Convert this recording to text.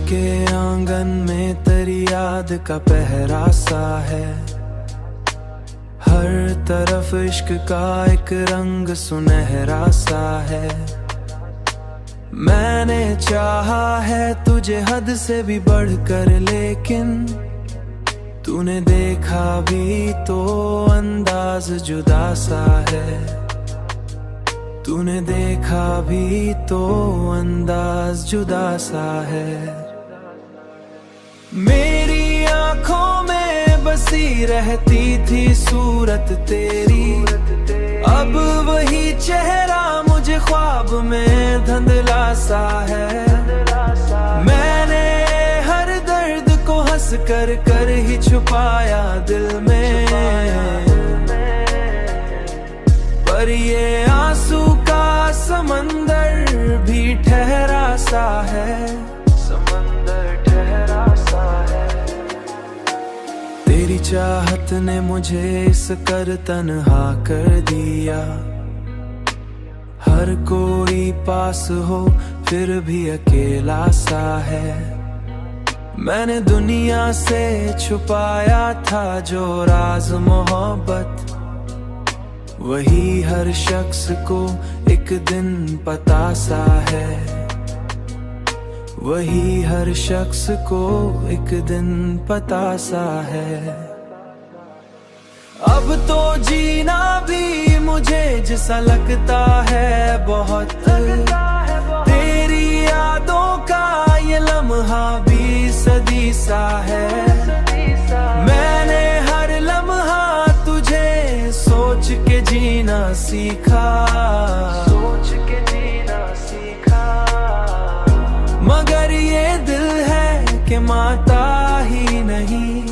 के आंगन में तेरी याद का पहरा सा है। हर तरफ इश्क का एक रंग सुनहरा सा है। मैंने चाहा है तुझे हद से भी बढ़कर, लेकिन तूने देखा भी तो अंदाज जुदा सा है। तूने देखा भी तो अंदाज जुदा सा है। मेरी आंखों में बसी रहती थी सूरत तेरी, अब वही चेहरा मुझे ख्वाब में धुंधला सा है। मैंने हर दर्द को हंस कर ही छुपाया दिल में, पर ये आंसू का समंदर भी ठहरा सा है। समंदर ठहरा सा है। तेरी चाहत ने मुझे इस कर तन्हा कर दिया। हर कोई पास हो फिर भी अकेला सा है। मैंने दुनिया से छुपाया था जो राज मोहब्बत, वही हर शख्स को एक दिन पता सा है। वही हर शख्स को एक दिन पता सा है। अब तो जीना भी मुझे जैसा लगता है बहुत, तेरी यादों का ये लम्हा भी सदी सा है। मैंने हर लम्हा तुझे सोच के जीना सीखा, सोच के जीना सीखा। मगर ये दिल है कि मानता ही नहीं।